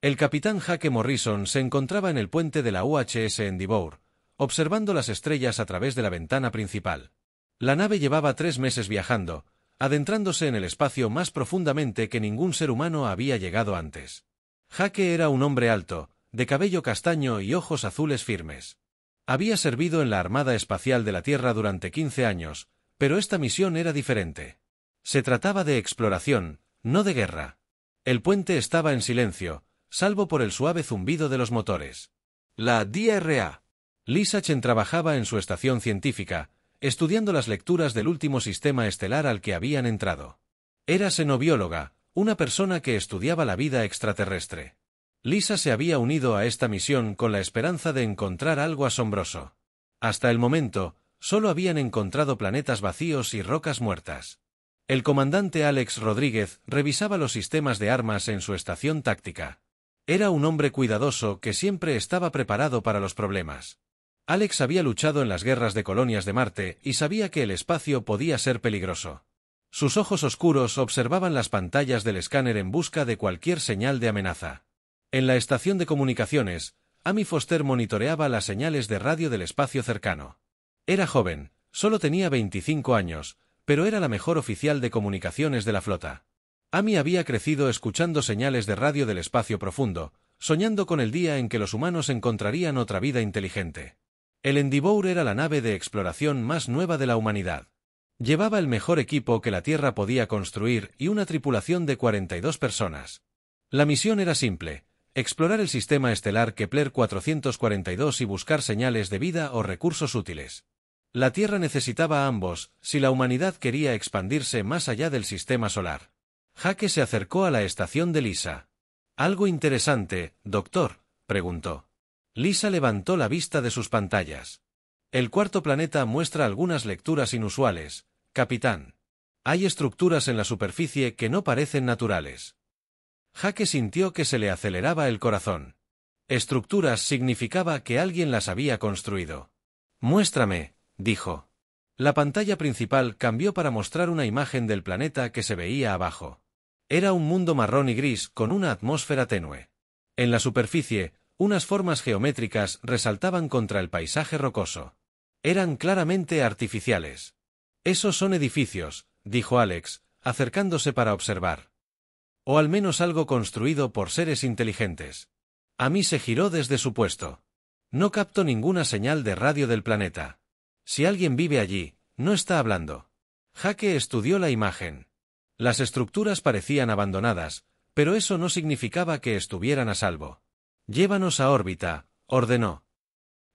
El capitán Jake Morrison se encontraba en el puente de la UHS Endeavour, observando las estrellas a través de la ventana principal. La nave llevaba 3 meses viajando, adentrándose en el espacio más profundamente que ningún ser humano había llegado antes. Jake era un hombre alto, de cabello castaño y ojos azules firmes. Había servido en la Armada Espacial de la Tierra durante 15 años, pero esta misión era diferente. Se trataba de exploración, no de guerra. El puente estaba en silencio, salvo por el suave zumbido de los motores. La DRA. Lisa Chen trabajaba en su estación científica, estudiando las lecturas del último sistema estelar al que habían entrado. Era xenobióloga, una persona que estudiaba la vida extraterrestre. Lisa se había unido a esta misión con la esperanza de encontrar algo asombroso. Hasta el momento, solo habían encontrado planetas vacíos y rocas muertas. El comandante Alex Rodríguez revisaba los sistemas de armas en su estación táctica. Era un hombre cuidadoso que siempre estaba preparado para los problemas. Alex había luchado en las guerras de colonias de Marte y sabía que el espacio podía ser peligroso. Sus ojos oscuros observaban las pantallas del escáner en busca de cualquier señal de amenaza. En la estación de comunicaciones, Amy Foster monitoreaba las señales de radio del espacio cercano. Era joven, solo tenía 25 años, pero era la mejor oficial de comunicaciones de la flota. Amy había crecido escuchando señales de radio del espacio profundo, soñando con el día en que los humanos encontrarían otra vida inteligente. El Endeavour era la nave de exploración más nueva de la humanidad. Llevaba el mejor equipo que la Tierra podía construir y una tripulación de 42 personas. La misión era simple: explorar el sistema estelar Kepler 442 y buscar señales de vida o recursos útiles. La Tierra necesitaba a ambos, si la humanidad quería expandirse más allá del sistema solar. Jake se acercó a la estación de Lisa. «¿Algo interesante, doctor?», preguntó. Lisa levantó la vista de sus pantallas. «El cuarto planeta muestra algunas lecturas inusuales, capitán. Hay estructuras en la superficie que no parecen naturales». Jake sintió que se le aceleraba el corazón. Estructuras significaba que alguien las había construido. «Muéstrame», dijo. La pantalla principal cambió para mostrar una imagen del planeta que se veía abajo. Era un mundo marrón y gris con una atmósfera tenue. En la superficie, unas formas geométricas resaltaban contra el paisaje rocoso. Eran claramente artificiales. «Esos son edificios», dijo Alex, acercándose para observar. «O al menos algo construido por seres inteligentes». Amy se giró desde su puesto. «No capto ninguna señal de radio del planeta. Si alguien vive allí, no está hablando». Jake estudió la imagen. Las estructuras parecían abandonadas, pero eso no significaba que estuvieran a salvo. «Llévanos a órbita», ordenó.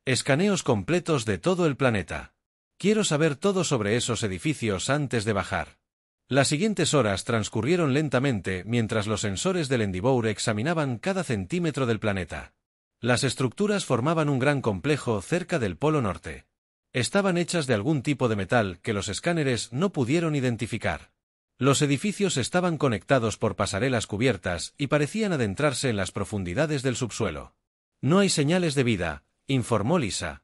«Escaneos completos de todo el planeta. Quiero saber todo sobre esos edificios antes de bajar». Las siguientes horas transcurrieron lentamente mientras los sensores del Endeavour examinaban cada centímetro del planeta. Las estructuras formaban un gran complejo cerca del Polo Norte. Estaban hechas de algún tipo de metal que los escáneres no pudieron identificar. Los edificios estaban conectados por pasarelas cubiertas y parecían adentrarse en las profundidades del subsuelo. «No hay señales de vida», informó Lisa.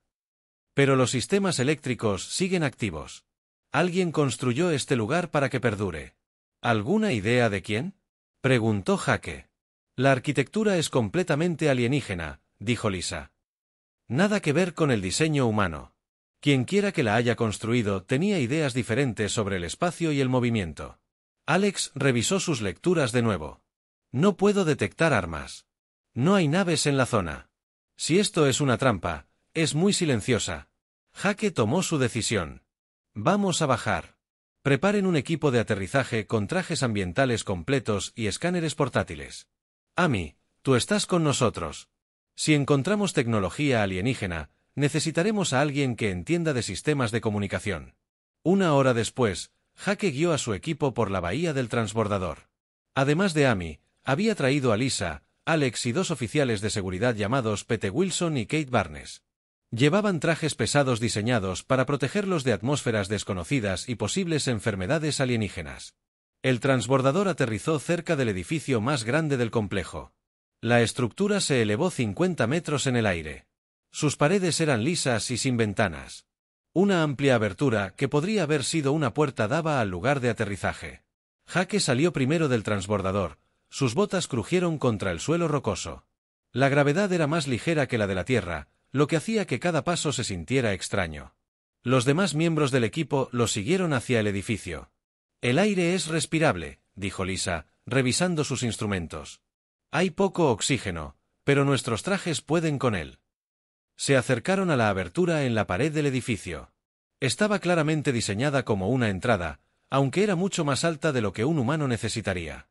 «Pero los sistemas eléctricos siguen activos. Alguien construyó este lugar para que perdure». «¿Alguna idea de quién?», preguntó Jake. «La arquitectura es completamente alienígena», dijo Lisa. «Nada que ver con el diseño humano. Quienquiera que la haya construido tenía ideas diferentes sobre el espacio y el movimiento». Alex revisó sus lecturas de nuevo. «No puedo detectar armas. No hay naves en la zona. Si esto es una trampa, es muy silenciosa». Jake tomó su decisión. «Vamos a bajar. Preparen un equipo de aterrizaje con trajes ambientales completos y escáneres portátiles. Amy, tú estás con nosotros. Si encontramos tecnología alienígena, necesitaremos a alguien que entienda de sistemas de comunicación». 1 hora después, Jake guió a su equipo por la bahía del transbordador. Además de Amy, había traído a Lisa, Alex y 2 oficiales de seguridad llamados Pete Wilson y Kate Barnes. Llevaban trajes pesados diseñados para protegerlos de atmósferas desconocidas y posibles enfermedades alienígenas. El transbordador aterrizó cerca del edificio más grande del complejo. La estructura se elevó 50 metros en el aire. Sus paredes eran lisas y sin ventanas. Una amplia abertura que podría haber sido una puerta daba al lugar de aterrizaje. Jake salió primero del transbordador, Sus botas crujieron contra el suelo rocoso. La gravedad era más ligera que la de la Tierra, lo que hacía que cada paso se sintiera extraño. Los demás miembros del equipo lo siguieron hacia el edificio. El aire es respirable, dijo Lisa, revisando sus instrumentos. Hay poco oxígeno, pero nuestros trajes pueden con él. Se acercaron a la abertura en la pared del edificio. Estaba claramente diseñada como una entrada, aunque era mucho más alta de lo que un humano necesitaría.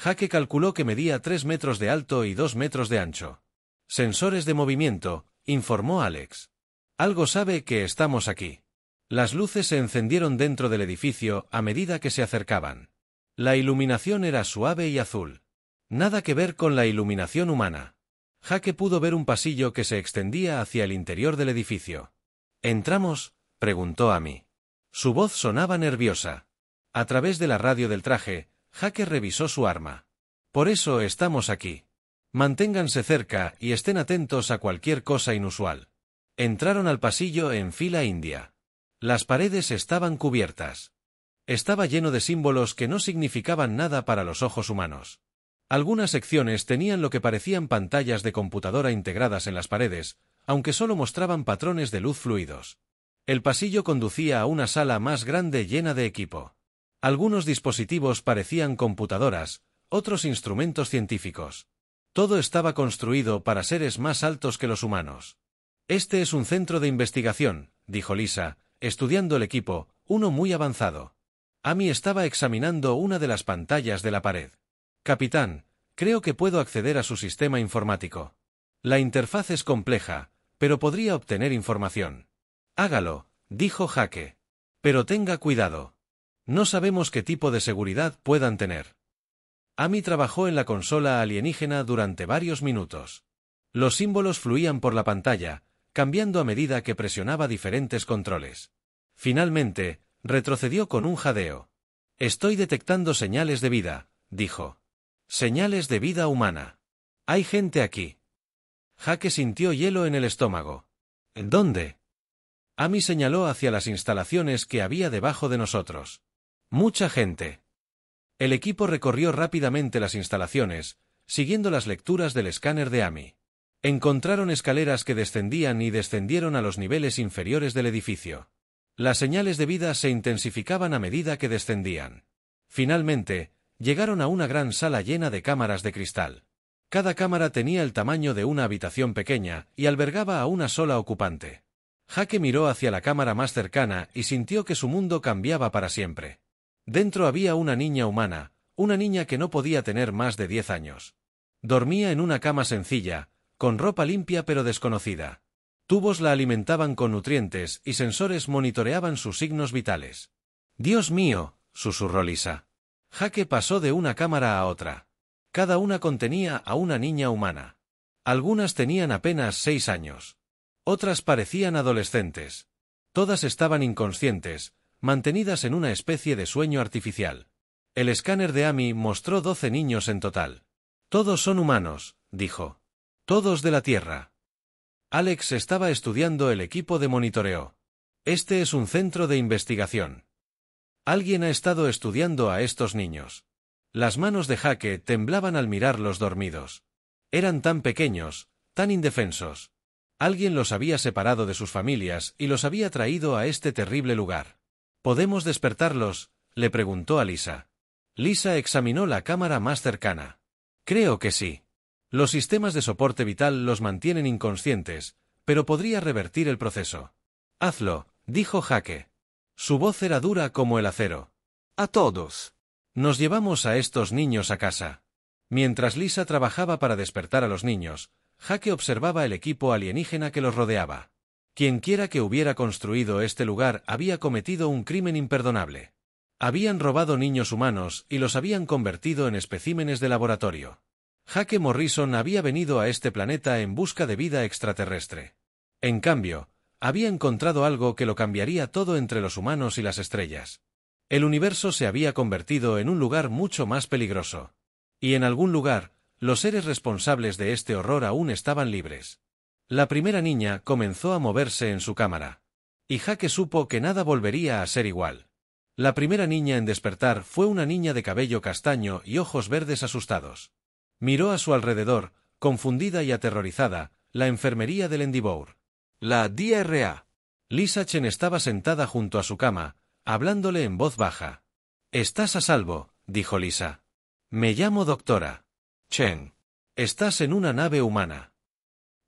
Jake calculó que medía 3 metros de alto y 2 metros de ancho. Sensores de movimiento, informó Alex. Algo sabe que estamos aquí. Las luces se encendieron dentro del edificio a medida que se acercaban. La iluminación era suave y azul. Nada que ver con la iluminación humana. Jake pudo ver un pasillo que se extendía hacia el interior del edificio. ¿Entramos?, preguntó Amy. Su voz sonaba nerviosa. A través de la radio del traje, Jake revisó su arma. Por eso estamos aquí. Manténganse cerca y estén atentos a cualquier cosa inusual. Entraron al pasillo en fila india. Las paredes estaban cubiertas. Estaba lleno de símbolos que no significaban nada para los ojos humanos. Algunas secciones tenían lo que parecían pantallas de computadora integradas en las paredes, aunque solo mostraban patrones de luz fluidos. El pasillo conducía a una sala más grande llena de equipo. Algunos dispositivos parecían computadoras, otros instrumentos científicos. Todo estaba construido para seres más altos que los humanos. Este es un centro de investigación, dijo Lisa, estudiando el equipo, uno muy avanzado. Amy estaba examinando una de las pantallas de la pared. Capitán, creo que puedo acceder a su sistema informático. La interfaz es compleja, pero podría obtener información. Hágalo, dijo Jake. Pero tenga cuidado. No sabemos qué tipo de seguridad puedan tener. Amy trabajó en la consola alienígena durante varios minutos. Los símbolos fluían por la pantalla, cambiando a medida que presionaba diferentes controles. Finalmente, retrocedió con un jadeo. Estoy detectando señales de vida, dijo. Señales de vida humana. Hay gente aquí. Jake sintió hielo en el estómago. ¿Dónde? Amy señaló hacia las instalaciones que había debajo de nosotros. Mucha gente. El equipo recorrió rápidamente las instalaciones, siguiendo las lecturas del escáner de Amy. Encontraron escaleras que descendían y descendieron a los niveles inferiores del edificio. Las señales de vida se intensificaban a medida que descendían. Finalmente, llegaron a una gran sala llena de cámaras de cristal. Cada cámara tenía el tamaño de una habitación pequeña y albergaba a una sola ocupante. Jake miró hacia la cámara más cercana y sintió que su mundo cambiaba para siempre. Dentro había una niña humana, una niña que no podía tener más de 10 años. Dormía en una cama sencilla, con ropa limpia pero desconocida. Tubos la alimentaban con nutrientes y sensores monitoreaban sus signos vitales. «Dios mío», susurró Lisa. Jake pasó de una cámara a otra. Cada una contenía a una niña humana. Algunas tenían apenas 6 años. Otras parecían adolescentes. Todas estaban inconscientes, mantenidas en una especie de sueño artificial. El escáner de Amy mostró 12 niños en total. Todos son humanos, dijo. Todos de la Tierra. Alex estaba estudiando el equipo de monitoreo. Este es un centro de investigación. Alguien ha estado estudiando a estos niños. Las manos de Jake temblaban al mirarlos dormidos. Eran tan pequeños, tan indefensos. Alguien los había separado de sus familias y los había traído a este terrible lugar. ¿Podemos despertarlos?, le preguntó a Lisa. Lisa examinó la cámara más cercana. Creo que sí. Los sistemas de soporte vital los mantienen inconscientes, pero podría revertir el proceso. Hazlo, dijo Jake. Su voz era dura como el acero. A todos. Nos llevamos a estos niños a casa. Mientras Lisa trabajaba para despertar a los niños, Jake observaba el equipo alienígena que los rodeaba. Quienquiera que hubiera construido este lugar había cometido un crimen imperdonable. Habían robado niños humanos y los habían convertido en especímenes de laboratorio. Jake Morrison había venido a este planeta en busca de vida extraterrestre. En cambio, había encontrado algo que lo cambiaría todo entre los humanos y las estrellas. El universo se había convertido en un lugar mucho más peligroso. Y en algún lugar, los seres responsables de este horror aún estaban libres. La primera niña comenzó a moverse en su cámara. Y Jake supo que nada volvería a ser igual. La primera niña en despertar fue una niña de cabello castaño y ojos verdes asustados. Miró a su alrededor, confundida y aterrorizada, la enfermería del Endeavour. La DRA. Lisa Chen estaba sentada junto a su cama, hablándole en voz baja. «Estás a salvo», dijo Lisa. «Me llamo doctora Chen. Estás en una nave humana».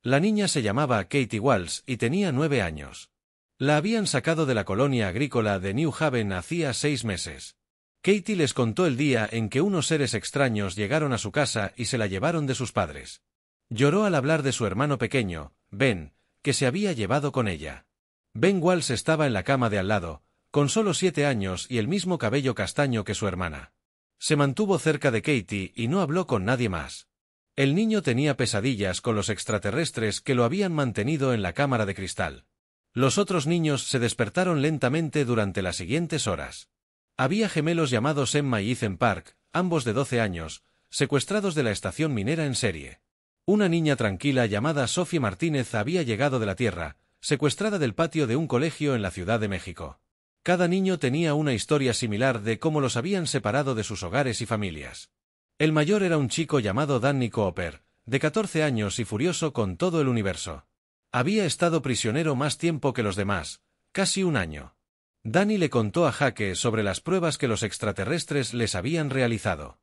La niña se llamaba Katie Walsh y tenía 9 años. La habían sacado de la colonia agrícola de New Haven hacía 6 meses. Katie les contó el día en que unos seres extraños llegaron a su casa y se la llevaron de sus padres. Lloró al hablar de su hermano pequeño, Ben, que se había llevado con ella. Ben Walsh estaba en la cama de al lado, con solo 7 años y el mismo cabello castaño que su hermana. Se mantuvo cerca de Katie y no habló con nadie más. El niño tenía pesadillas con los extraterrestres que lo habían mantenido en la cámara de cristal. Los otros niños se despertaron lentamente durante las siguientes horas. Había gemelos llamados Emma y Ethan Park, ambos de 12 años, secuestrados de la estación minera en serie. Una niña tranquila llamada Sophie Martínez había llegado de la Tierra, secuestrada del patio de un colegio en la Ciudad de México. Cada niño tenía una historia similar de cómo los habían separado de sus hogares y familias. El mayor era un chico llamado Danny Cooper, de 14 años y furioso con todo el universo. Había estado prisionero más tiempo que los demás, casi un año. Danny le contó a Jake sobre las pruebas que los extraterrestres les habían realizado.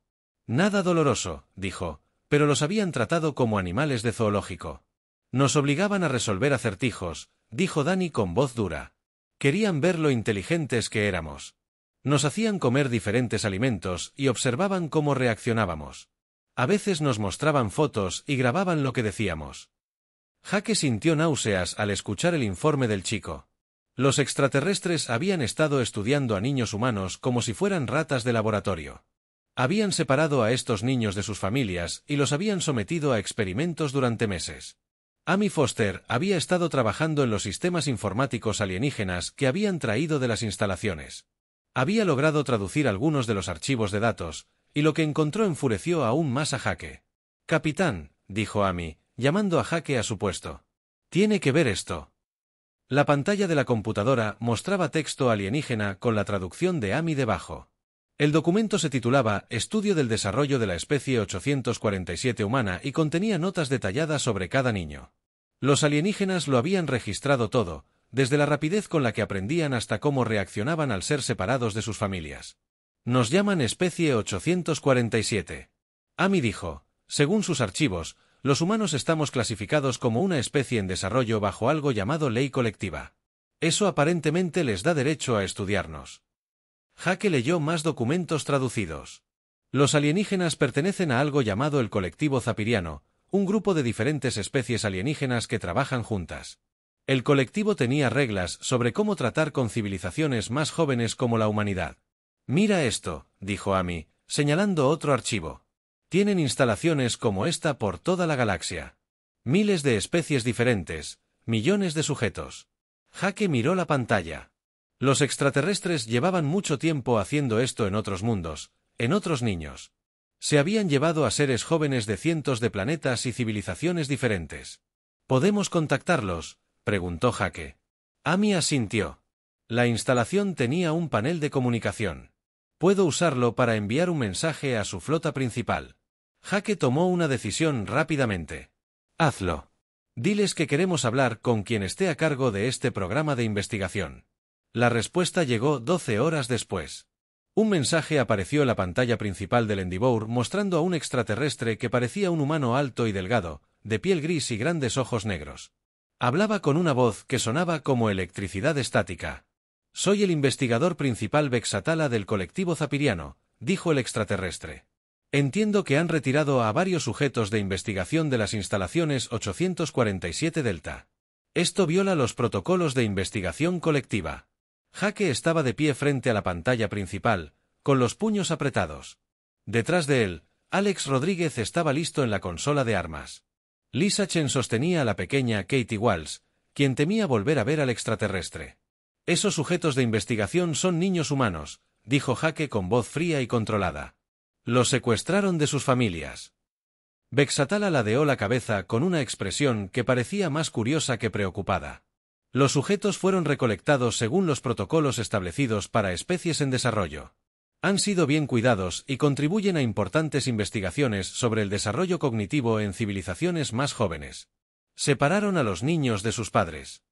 Nada doloroso, dijo, pero los habían tratado como animales de zoológico. Nos obligaban a resolver acertijos, dijo Danny con voz dura. Querían ver lo inteligentes que éramos. Nos hacían comer diferentes alimentos y observaban cómo reaccionábamos. A veces nos mostraban fotos y grababan lo que decíamos. Jake sintió náuseas al escuchar el informe del chico. Los extraterrestres habían estado estudiando a niños humanos como si fueran ratas de laboratorio. Habían separado a estos niños de sus familias y los habían sometido a experimentos durante meses. Amy Foster había estado trabajando en los sistemas informáticos alienígenas que habían traído de las instalaciones. Había logrado traducir algunos de los archivos de datos, y lo que encontró enfureció aún más a Jake. «Capitán», dijo Amy, llamando a Jake a su puesto. «Tiene que ver esto». La pantalla de la computadora mostraba texto alienígena con la traducción de Amy debajo. El documento se titulaba Estudio del desarrollo de la especie 847 humana y contenía notas detalladas sobre cada niño. Los alienígenas lo habían registrado todo, desde la rapidez con la que aprendían hasta cómo reaccionaban al ser separados de sus familias. «Nos llaman especie 847. Amy dijo, según sus archivos, los humanos estamos clasificados como una especie en desarrollo bajo algo llamado ley colectiva. Eso aparentemente les da derecho a estudiarnos». Jake leyó más documentos traducidos. Los alienígenas pertenecen a algo llamado el colectivo Zapiriano, un grupo de diferentes especies alienígenas que trabajan juntas. El colectivo tenía reglas sobre cómo tratar con civilizaciones más jóvenes como la humanidad. «Mira esto», dijo Amy, señalando otro archivo. «Tienen instalaciones como esta por toda la galaxia. Miles de especies diferentes, millones de sujetos». Jake miró la pantalla. Los extraterrestres llevaban mucho tiempo haciendo esto en otros mundos, en otros niños. Se habían llevado a seres jóvenes de cientos de planetas y civilizaciones diferentes. «¿Podemos contactarlos?», preguntó Jake. Amy asintió. La instalación tenía un panel de comunicación. «Puedo usarlo para enviar un mensaje a su flota principal». Jake tomó una decisión rápidamente. «Hazlo. Diles que queremos hablar con quien esté a cargo de este programa de investigación». La respuesta llegó 12 horas después. Un mensaje apareció en la pantalla principal del Endeavour mostrando a un extraterrestre que parecía un humano alto y delgado, de piel gris y grandes ojos negros. Hablaba con una voz que sonaba como electricidad estática. «Soy el investigador principal Vexatala del colectivo Zapiriano», dijo el extraterrestre. «Entiendo que han retirado a varios sujetos de investigación de las instalaciones 847 Delta. Esto viola los protocolos de investigación colectiva». Jake estaba de pie frente a la pantalla principal, con los puños apretados. Detrás de él, Alex Rodríguez estaba listo en la consola de armas. Lisa Chen sostenía a la pequeña Katie Walsh, quien temía volver a ver al extraterrestre. «Esos sujetos de investigación son niños humanos», dijo Jake con voz fría y controlada. «Los secuestraron de sus familias». Vexatala ladeó la cabeza con una expresión que parecía más curiosa que preocupada. Los sujetos fueron recolectados según los protocolos establecidos para especies en desarrollo. Han sido bien cuidados y contribuyen a importantes investigaciones sobre el desarrollo cognitivo en civilizaciones más jóvenes. Separaron a los niños de sus padres.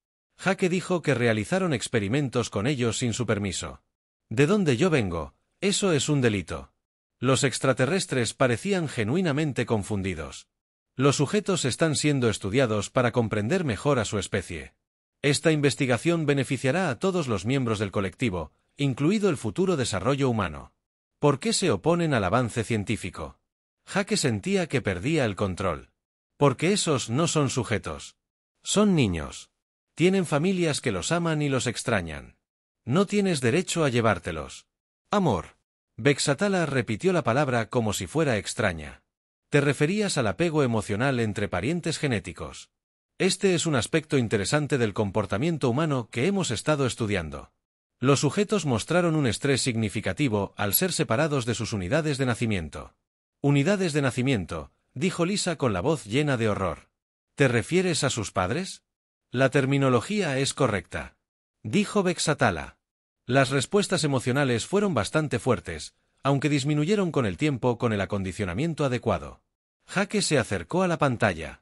Jake dijo que realizaron experimentos con ellos sin su permiso. De donde yo vengo, eso es un delito. Los extraterrestres parecían genuinamente confundidos. Los sujetos están siendo estudiados para comprender mejor a su especie. Esta investigación beneficiará a todos los miembros del colectivo, incluido el futuro desarrollo humano. ¿Por qué se oponen al avance científico? Jake sentía que perdía el control. Porque esos no son sujetos. Son niños. Tienen familias que los aman y los extrañan. No tienes derecho a llevártelos. Amor. Vexatala repitió la palabra como si fuera extraña. Te referías al apego emocional entre parientes genéticos. Este es un aspecto interesante del comportamiento humano que hemos estado estudiando. Los sujetos mostraron un estrés significativo al ser separados de sus unidades de nacimiento. Unidades de nacimiento, dijo Lisa con la voz llena de horror. ¿Te refieres a sus padres? La terminología es correcta, dijo Vexatala. Las respuestas emocionales fueron bastante fuertes, aunque disminuyeron con el tiempo con el acondicionamiento adecuado. Jake se acercó a la pantalla.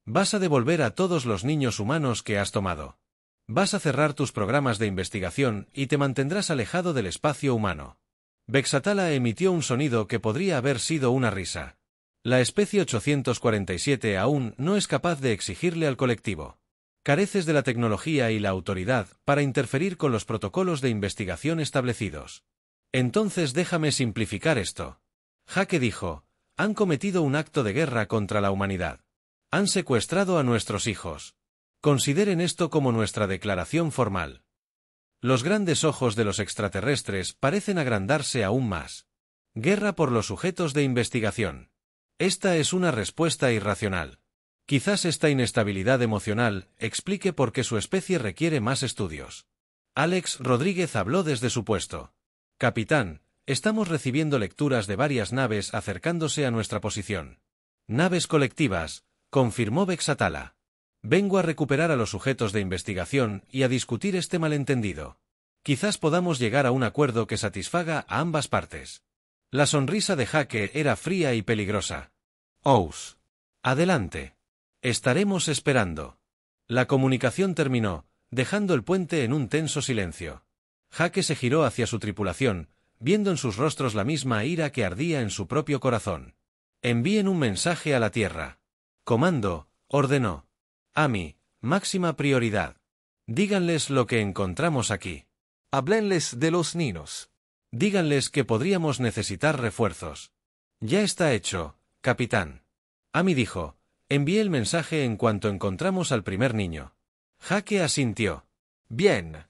Vas a devolver a todos los niños humanos que has tomado. Vas a cerrar tus programas de investigación y te mantendrás alejado del espacio humano. Vexatala emitió un sonido que podría haber sido una risa. La especie 847 aún no es capaz de exigirle al colectivo. Careces de la tecnología y la autoridad para interferir con los protocolos de investigación establecidos. Entonces déjame simplificar esto. Jake dijo, han cometido un acto de guerra contra la humanidad. Han secuestrado a nuestros hijos. Consideren esto como nuestra declaración formal. Los grandes ojos de los extraterrestres parecen agrandarse aún más. Guerra por los sujetos de investigación. Esta es una respuesta irracional. Quizás esta inestabilidad emocional explique por qué su especie requiere más estudios. Alex Rodríguez habló desde su puesto. Capitán, estamos recibiendo lecturas de varias naves acercándose a nuestra posición. Naves colectivas, confirmó Vexatala. Vengo a recuperar a los sujetos de investigación y a discutir este malentendido. Quizás podamos llegar a un acuerdo que satisfaga a ambas partes. La sonrisa de Jake era fría y peligrosa. Ous. Adelante. Estaremos esperando. La comunicación terminó, dejando el puente en un tenso silencio. Jake se giró hacia su tripulación, viendo en sus rostros la misma ira que ardía en su propio corazón. Envíen un mensaje a la Tierra. Comando, ordenó. Ami, máxima prioridad. Díganles lo que encontramos aquí. Háblenles de los niños. Díganles que podríamos necesitar refuerzos. Ya está hecho, capitán. Ami dijo, envié el mensaje en cuanto encontramos al primer niño. Jake asintió. Bien.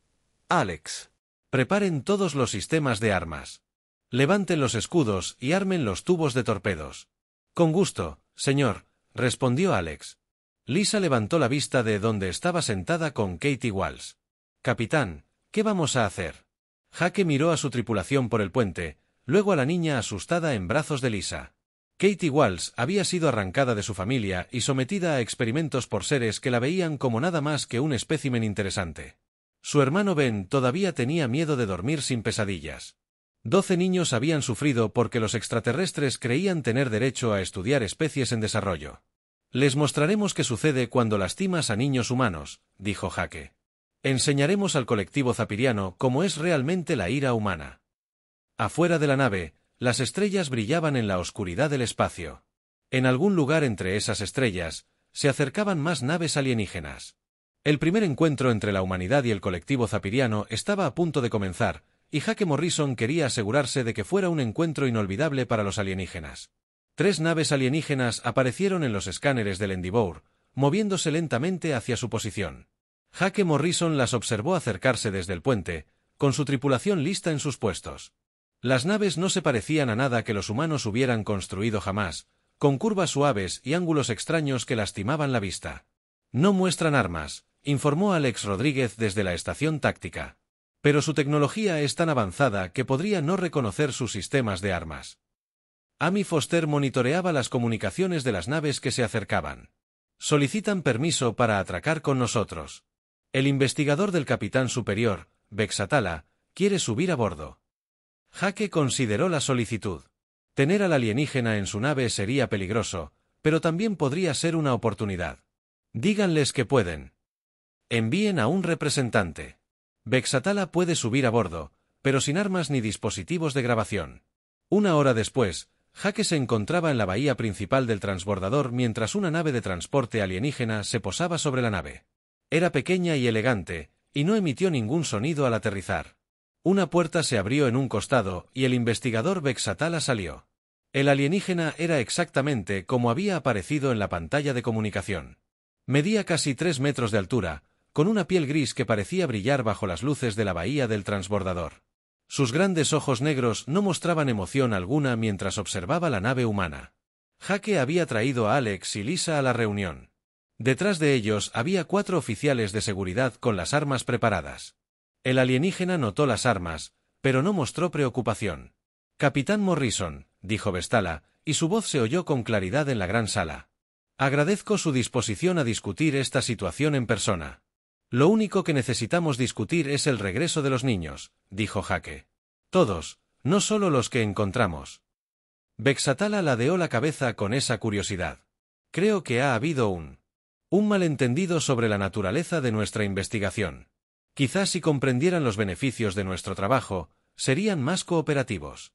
Alex. Preparen todos los sistemas de armas. Levanten los escudos y armen los tubos de torpedos. Con gusto, señor, respondió Alex. Lisa levantó la vista de donde estaba sentada con Katie Walsh. Capitán, ¿qué vamos a hacer? Jake miró a su tripulación por el puente, luego a la niña asustada en brazos de Lisa. Katie Walsh había sido arrancada de su familia y sometida a experimentos por seres que la veían como nada más que un espécimen interesante. Su hermano Ben todavía tenía miedo de dormir sin pesadillas. 12 niños habían sufrido porque los extraterrestres creían tener derecho a estudiar especies en desarrollo. Les mostraremos qué sucede cuando lastimas a niños humanos, dijo Jake. Enseñaremos al colectivo zapiriano cómo es realmente la ira humana. Afuera de la nave, las estrellas brillaban en la oscuridad del espacio. En algún lugar entre esas estrellas, se acercaban más naves alienígenas. El primer encuentro entre la humanidad y el colectivo zapiriano estaba a punto de comenzar, y Jake Morrison quería asegurarse de que fuera un encuentro inolvidable para los alienígenas. 3 naves alienígenas aparecieron en los escáneres del Endeavour, moviéndose lentamente hacia su posición. Jake Morrison las observó acercarse desde el puente, con su tripulación lista en sus puestos. Las naves no se parecían a nada que los humanos hubieran construido jamás, con curvas suaves y ángulos extraños que lastimaban la vista. No muestran armas, informó Alex Rodríguez desde la estación táctica. Pero su tecnología es tan avanzada que podría no reconocer sus sistemas de armas. Amy Foster monitoreaba las comunicaciones de las naves que se acercaban. Solicitan permiso para atracar con nosotros. El investigador del capitán superior, Vexatala, quiere subir a bordo. Jake consideró la solicitud. Tener al alienígena en su nave sería peligroso, pero también podría ser una oportunidad. Díganles que pueden. Envíen a un representante. Vexatala puede subir a bordo, pero sin armas ni dispositivos de grabación. Una hora después, Jake se encontraba en la bahía principal del transbordador mientras una nave de transporte alienígena se posaba sobre la nave. Era pequeña y elegante, y no emitió ningún sonido al aterrizar. Una puerta se abrió en un costado y el investigador Vexatala salió. El alienígena era exactamente como había aparecido en la pantalla de comunicación. Medía casi 3 metros de altura, con una piel gris que parecía brillar bajo las luces de la bahía del transbordador. Sus grandes ojos negros no mostraban emoción alguna mientras observaba la nave humana. Jake había traído a Alex y Lisa a la reunión. Detrás de ellos había 4 oficiales de seguridad con las armas preparadas. El alienígena notó las armas, pero no mostró preocupación. «Capitán Morrison», dijo Vestala, y su voz se oyó con claridad en la gran sala. «Agradezco su disposición a discutir esta situación en persona. Lo único que necesitamos discutir es el regreso de los niños», dijo Jake. «Todos, no solo los que encontramos». Vexatala ladeó la cabeza con esa curiosidad. «Creo que ha habido un malentendido sobre la naturaleza de nuestra investigación. Quizás si comprendieran los beneficios de nuestro trabajo, serían más cooperativos».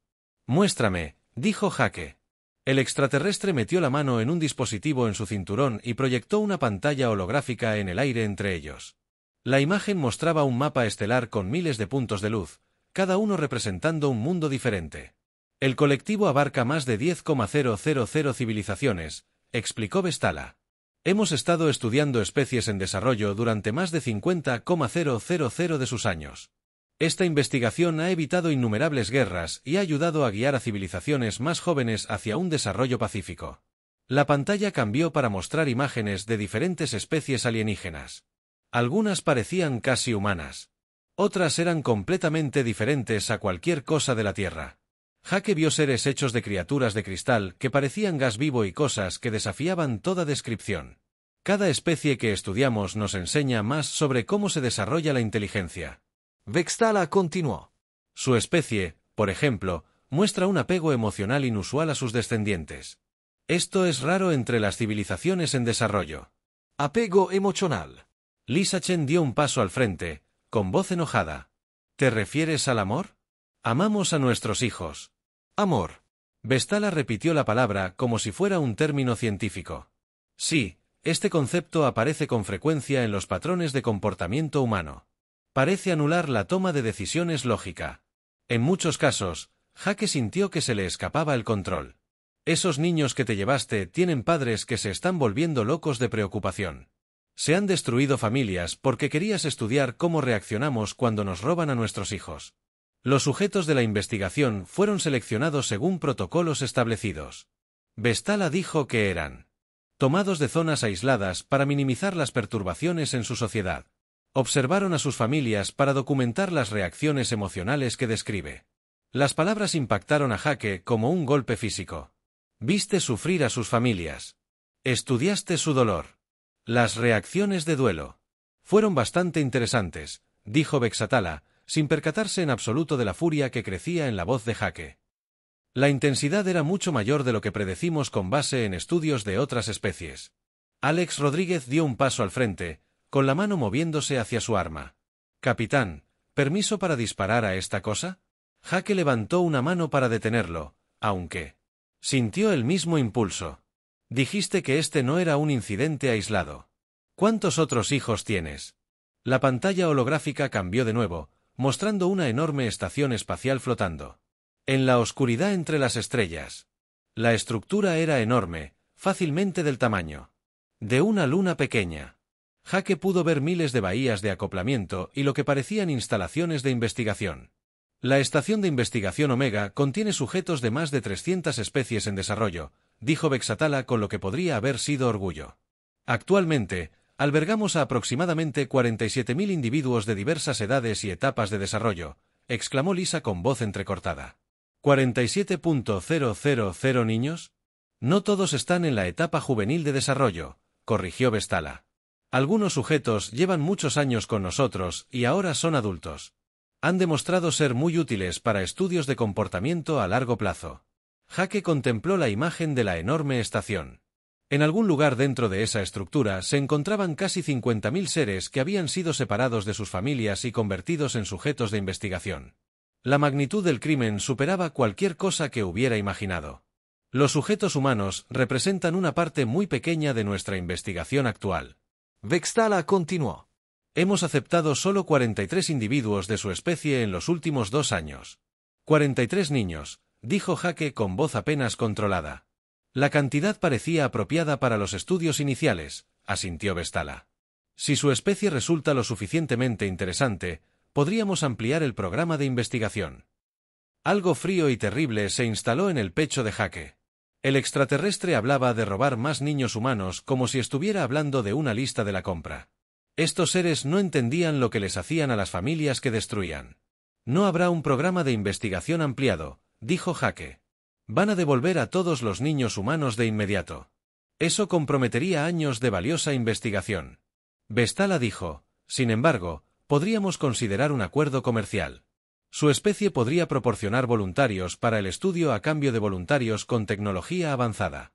«Muéstrame», dijo Jake. El extraterrestre metió la mano en un dispositivo en su cinturón y proyectó una pantalla holográfica en el aire entre ellos. La imagen mostraba un mapa estelar con miles de puntos de luz, cada uno representando un mundo diferente. «El colectivo abarca más de 10,000 civilizaciones», explicó Vestala. «Hemos estado estudiando especies en desarrollo durante más de 50,000 de sus años. Esta investigación ha evitado innumerables guerras y ha ayudado a guiar a civilizaciones más jóvenes hacia un desarrollo pacífico». La pantalla cambió para mostrar imágenes de diferentes especies alienígenas. Algunas parecían casi humanas. Otras eran completamente diferentes a cualquier cosa de la Tierra. Jake vio seres hechos de criaturas de cristal que parecían gas vivo y cosas que desafiaban toda descripción. Cada especie que estudiamos nos enseña más sobre cómo se desarrolla la inteligencia. Vextala continuó. Su especie, por ejemplo, muestra un apego emocional inusual a sus descendientes. Esto es raro entre las civilizaciones en desarrollo. Apego emocional. Lisa Chen dio un paso al frente, con voz enojada. ¿Te refieres al amor? Amamos a nuestros hijos. Amor. Vestala repitió la palabra como si fuera un término científico. Sí, este concepto aparece con frecuencia en los patrones de comportamiento humano. Parece anular la toma de decisiones lógica. En muchos casos, Jake sintió que se le escapaba el control. Esos niños que te llevaste tienen padres que se están volviendo locos de preocupación. Se han destruido familias porque querías estudiar cómo reaccionamos cuando nos roban a nuestros hijos. Los sujetos de la investigación fueron seleccionados según protocolos establecidos. Vestala dijo que eran tomados de zonas aisladas para minimizar las perturbaciones en su sociedad. Observaron a sus familias para documentar las reacciones emocionales que describe. Las palabras impactaron a Jake como un golpe físico. Viste sufrir a sus familias. Estudiaste su dolor. Las reacciones de duelo fueron bastante interesantes, dijo Vexatala, sin percatarse en absoluto de la furia que crecía en la voz de Jake. La intensidad era mucho mayor de lo que predecimos con base en estudios de otras especies. Alex Rodríguez dio un paso al frente, con la mano moviéndose hacia su arma. «Capitán, ¿permiso para disparar a esta cosa?» Jake levantó una mano para detenerlo, aunque sintió el mismo impulso. «Dijiste que este no era un incidente aislado. ¿Cuántos otros hijos tienes?» La pantalla holográfica cambió de nuevo, mostrando una enorme estación espacial flotando en la oscuridad entre las estrellas. La estructura era enorme, fácilmente del tamaño de una luna pequeña. Jake pudo ver miles de bahías de acoplamiento y lo que parecían instalaciones de investigación. La estación de investigación Omega contiene sujetos de más de 300 especies en desarrollo, dijo Vexatala con lo que podría haber sido orgullo. Actualmente, albergamos a aproximadamente 47.000 individuos de diversas edades y etapas de desarrollo, exclamó Lisa con voz entrecortada. ¿47.000 niños? No todos están en la etapa juvenil de desarrollo, corrigió Vestala. Algunos sujetos llevan muchos años con nosotros y ahora son adultos. Han demostrado ser muy útiles para estudios de comportamiento a largo plazo. Jake contempló la imagen de la enorme estación. En algún lugar dentro de esa estructura se encontraban casi 50.000 seres que habían sido separados de sus familias y convertidos en sujetos de investigación. La magnitud del crimen superaba cualquier cosa que hubiera imaginado. Los sujetos humanos representan una parte muy pequeña de nuestra investigación actual. Vextala continuó. Hemos aceptado solo 43 individuos de su especie en los últimos 2 años. 43 niños, dijo Jake con voz apenas controlada. La cantidad parecía apropiada para los estudios iniciales, asintió Vestala. Si su especie resulta lo suficientemente interesante, podríamos ampliar el programa de investigación. Algo frío y terrible se instaló en el pecho de Jake. El extraterrestre hablaba de robar más niños humanos como si estuviera hablando de una lista de la compra. Estos seres no entendían lo que les hacían a las familias que destruían. No habrá un programa de investigación ampliado, dijo Jake. Van a devolver a todos los niños humanos de inmediato. Eso comprometería años de valiosa investigación. Vestala dijo, sin embargo, podríamos considerar un acuerdo comercial. Su especie podría proporcionar voluntarios para el estudio a cambio de voluntarios con tecnología avanzada.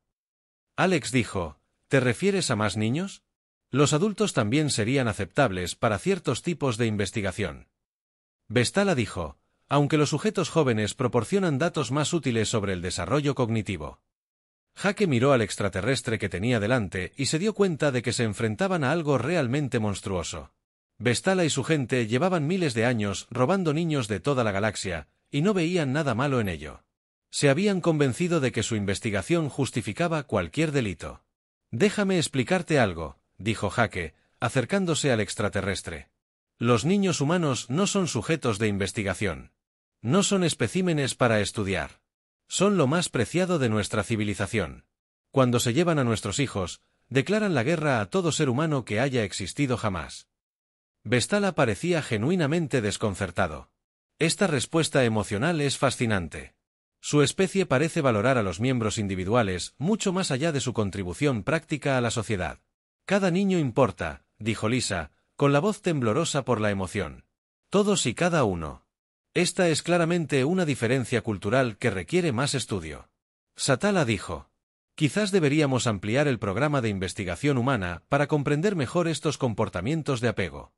Alex dijo, ¿te refieres a más niños? Los adultos también serían aceptables para ciertos tipos de investigación. Vestala dijo, aunque los sujetos jóvenes proporcionan datos más útiles sobre el desarrollo cognitivo. Jake miró al extraterrestre que tenía delante y se dio cuenta de que se enfrentaban a algo realmente monstruoso. Vestala y su gente llevaban miles de años robando niños de toda la galaxia, y no veían nada malo en ello. Se habían convencido de que su investigación justificaba cualquier delito. Déjame explicarte algo, dijo Jake, acercándose al extraterrestre. Los niños humanos no son sujetos de investigación. No son especímenes para estudiar. Son lo más preciado de nuestra civilización. Cuando se llevan a nuestros hijos, declaran la guerra a todo ser humano que haya existido jamás. Vestala parecía genuinamente desconcertado. Esta respuesta emocional es fascinante. Su especie parece valorar a los miembros individuales mucho más allá de su contribución práctica a la sociedad. Cada niño importa, dijo Lisa, con la voz temblorosa por la emoción. Todos y cada uno. Esta es claramente una diferencia cultural que requiere más estudio. Satala dijo. Quizás deberíamos ampliar el programa de investigación humana para comprender mejor estos comportamientos de apego.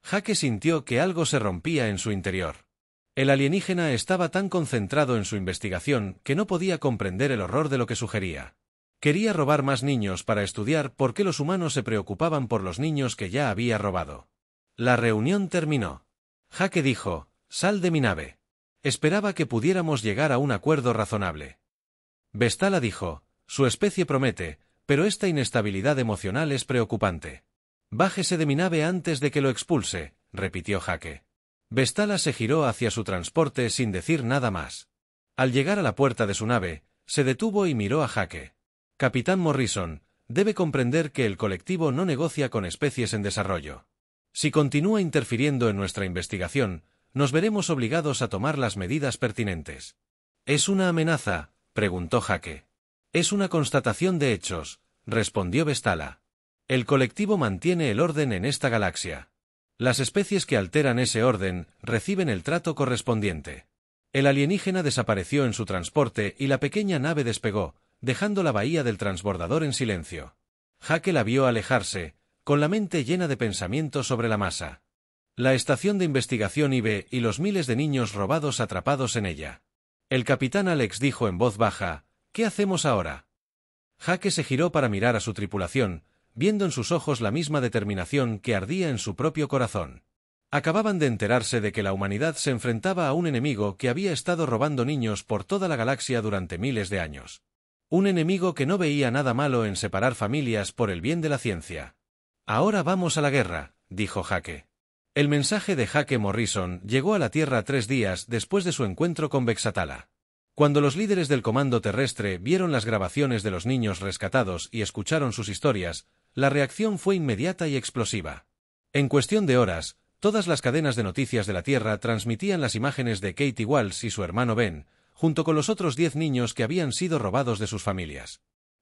Jake sintió que algo se rompía en su interior. El alienígena estaba tan concentrado en su investigación que no podía comprender el horror de lo que sugería. Quería robar más niños para estudiar por qué los humanos se preocupaban por los niños que ya había robado. La reunión terminó. Jake dijo, «Sal de mi nave». Esperaba que pudiéramos llegar a un acuerdo razonable. Vestala dijo, «Su especie promete, pero esta inestabilidad emocional es preocupante». «Bájese de mi nave antes de que lo expulse», repitió Jake. Vestala se giró hacia su transporte sin decir nada más. Al llegar a la puerta de su nave, se detuvo y miró a Jake. «Capitán Morrison, debe comprender que el colectivo no negocia con especies en desarrollo. Si continúa interfiriendo en nuestra investigación, nos veremos obligados a tomar las medidas pertinentes». «¿Es una amenaza?», preguntó Jake. «Es una constatación de hechos», respondió Vestala. «El colectivo mantiene el orden en esta galaxia. Las especies que alteran ese orden reciben el trato correspondiente». El alienígena desapareció en su transporte y la pequeña nave despegó, dejando la bahía del transbordador en silencio. Jake la vio alejarse, con la mente llena de pensamientos sobre la masa. La estación de investigación IB y los miles de niños robados atrapados en ella. El capitán Alex dijo en voz baja, «¿Qué hacemos ahora?». Jake se giró para mirar a su tripulación, viendo en sus ojos la misma determinación que ardía en su propio corazón. Acababan de enterarse de que la humanidad se enfrentaba a un enemigo que había estado robando niños por toda la galaxia durante miles de años. Un enemigo que no veía nada malo en separar familias por el bien de la ciencia. «Ahora vamos a la guerra», dijo Jake. El mensaje de Jake Morrison llegó a la Tierra 3 días después de su encuentro con Vexatala. Cuando los líderes del comando terrestre vieron las grabaciones de los niños rescatados y escucharon sus historias, la reacción fue inmediata y explosiva. En cuestión de horas, todas las cadenas de noticias de la Tierra transmitían las imágenes de Katie Walsh y su hermano Ben, junto con los otros 10 niños que habían sido robados de sus familias.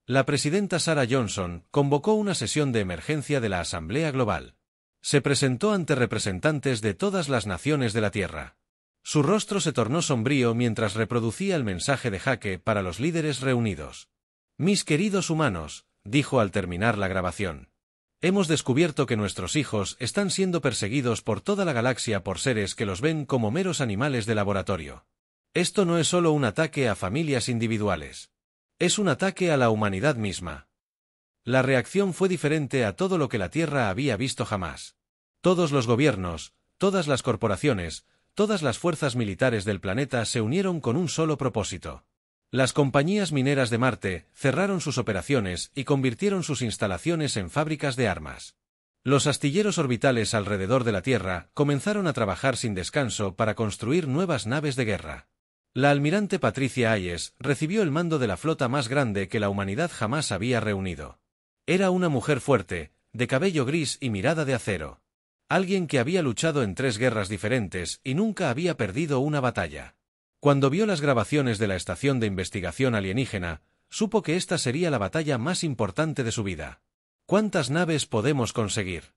La presidenta Sarah Johnson convocó una sesión de emergencia de la Asamblea Global. Se presentó ante representantes de todas las naciones de la Tierra. Su rostro se tornó sombrío mientras reproducía el mensaje de Jake para los líderes reunidos. Mis queridos humanos, dijo al terminar la grabación. Hemos descubierto que nuestros hijos están siendo perseguidos por toda la galaxia por seres que los ven como meros animales de laboratorio. Esto no es solo un ataque a familias individuales. Es un ataque a la humanidad misma. La reacción fue diferente a todo lo que la Tierra había visto jamás. Todos los gobiernos, todas las corporaciones, todas las fuerzas militares del planeta se unieron con un solo propósito. Las compañías mineras de Marte cerraron sus operaciones y convirtieron sus instalaciones en fábricas de armas. Los astilleros orbitales alrededor de la Tierra comenzaron a trabajar sin descanso para construir nuevas naves de guerra. La almirante Patricia Hayes recibió el mando de la flota más grande que la humanidad jamás había reunido. Era una mujer fuerte, de cabello gris y mirada de acero. Alguien que había luchado en 3 guerras diferentes y nunca había perdido una batalla. Cuando vio las grabaciones de la estación de investigación alienígena, supo que esta sería la batalla más importante de su vida. ¿Cuántas naves podemos conseguir?,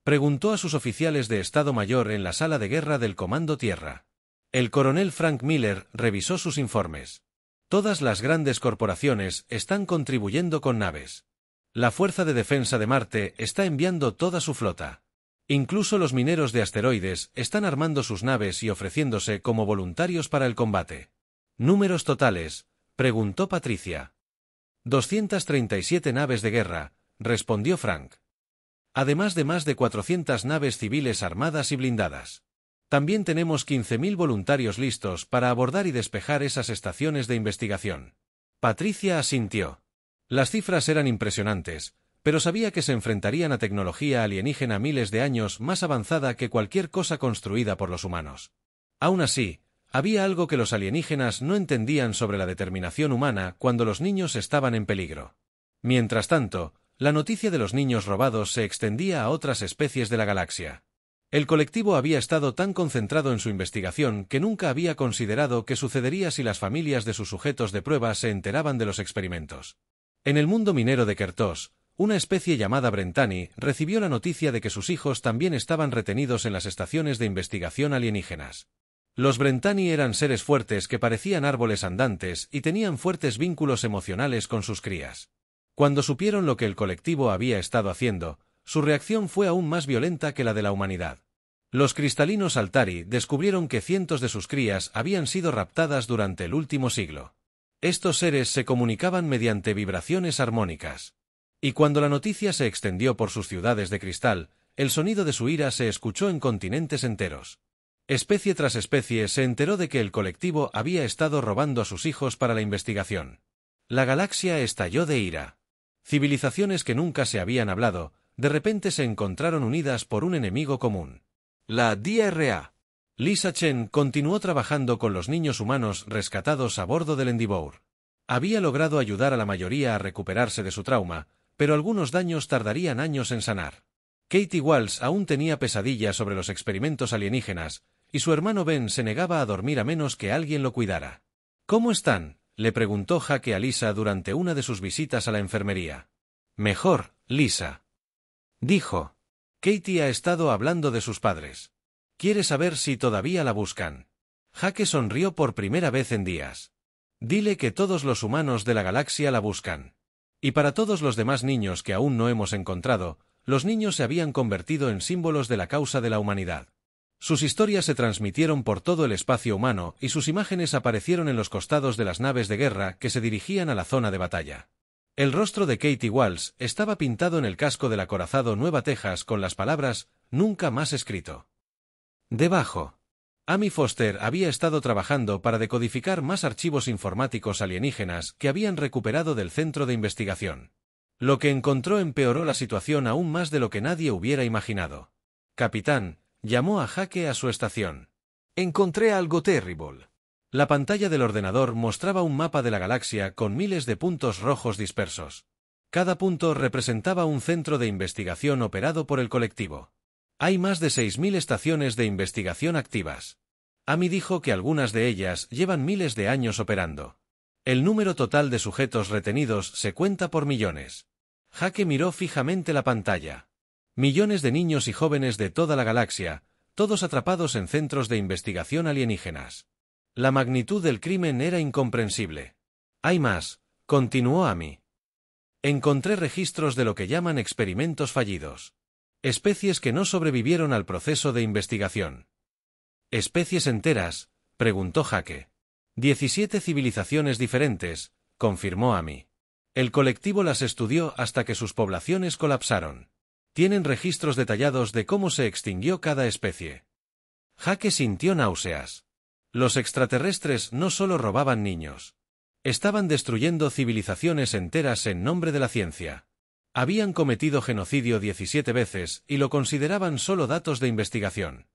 preguntó a sus oficiales de Estado Mayor en la sala de guerra del Comando Tierra. El coronel Frank Miller revisó sus informes. Todas las grandes corporaciones están contribuyendo con naves. La Fuerza de Defensa de Marte está enviando toda su flota. Incluso los mineros de asteroides están armando sus naves y ofreciéndose como voluntarios para el combate. ¿Números totales?, preguntó Patricia. 237 naves de guerra, respondió Frank. Además de más de 400 naves civiles armadas y blindadas. También tenemos 15.000 voluntarios listos para abordar y despejar esas estaciones de investigación. Patricia asintió. Las cifras eran impresionantes, pero sabía que se enfrentarían a tecnología alienígena miles de años más avanzada que cualquier cosa construida por los humanos. Aún así, había algo que los alienígenas no entendían sobre la determinación humana cuando los niños estaban en peligro. Mientras tanto, la noticia de los niños robados se extendía a otras especies de la galaxia. El colectivo había estado tan concentrado en su investigación que nunca había considerado qué sucedería si las familias de sus sujetos de prueba se enteraban de los experimentos. En el mundo minero de Kertos, una especie llamada Brentani recibió la noticia de que sus hijos también estaban retenidos en las estaciones de investigación alienígenas. Los Brentani eran seres fuertes que parecían árboles andantes y tenían fuertes vínculos emocionales con sus crías. Cuando supieron lo que el colectivo había estado haciendo, su reacción fue aún más violenta que la de la humanidad. Los cristalinos Altari descubrieron que cientos de sus crías habían sido raptadas durante el último siglo. Estos seres se comunicaban mediante vibraciones armónicas. Y cuando la noticia se extendió por sus ciudades de cristal, el sonido de su ira se escuchó en continentes enteros. Especie tras especie se enteró de que el colectivo había estado robando a sus hijos para la investigación. La galaxia estalló de ira. Civilizaciones que nunca se habían hablado, de repente se encontraron unidas por un enemigo común. La DRA. Lisa Chen continuó trabajando con los niños humanos rescatados a bordo del Endeavour. Había logrado ayudar a la mayoría a recuperarse de su trauma, pero algunos daños tardarían años en sanar. Katie Walsh aún tenía pesadillas sobre los experimentos alienígenas, y su hermano Ben se negaba a dormir a menos que alguien lo cuidara. ¿Cómo están?, le preguntó Jake a Lisa durante una de sus visitas a la enfermería. Mejor, Lisa, dijo. Katie ha estado hablando de sus padres. Quiere saber si todavía la buscan. Jake sonrió por primera vez en días. Dile que todos los humanos de la galaxia la buscan. Y para todos los demás niños que aún no hemos encontrado, los niños se habían convertido en símbolos de la causa de la humanidad. Sus historias se transmitieron por todo el espacio humano y sus imágenes aparecieron en los costados de las naves de guerra que se dirigían a la zona de batalla. El rostro de Katie Walsh estaba pintado en el casco del acorazado Nueva Texas con las palabras «Nunca más escrito». Debajo. Amy Foster había estado trabajando para decodificar más archivos informáticos alienígenas que habían recuperado del centro de investigación. Lo que encontró empeoró la situación aún más de lo que nadie hubiera imaginado. Capitán, llamó a Jake a su estación. Encontré algo terrible. La pantalla del ordenador mostraba un mapa de la galaxia con miles de puntos rojos dispersos. Cada punto representaba un centro de investigación operado por el colectivo. Hay más de 6.000 estaciones de investigación activas. Amy dijo que algunas de ellas llevan miles de años operando. El número total de sujetos retenidos se cuenta por millones. Jake miró fijamente la pantalla. Millones de niños y jóvenes de toda la galaxia, todos atrapados en centros de investigación alienígenas. La magnitud del crimen era incomprensible. Hay más, continuó Amy. Encontré registros de lo que llaman experimentos fallidos. Especies que no sobrevivieron al proceso de investigación. ¿Especies enteras?, preguntó Jake. 17 civilizaciones diferentes, confirmó Amy. El colectivo las estudió hasta que sus poblaciones colapsaron. Tienen registros detallados de cómo se extinguió cada especie. Jake sintió náuseas. Los extraterrestres no solo robaban niños. Estaban destruyendo civilizaciones enteras en nombre de la ciencia. Habían cometido genocidio 17 veces y lo consideraban solo datos de investigación.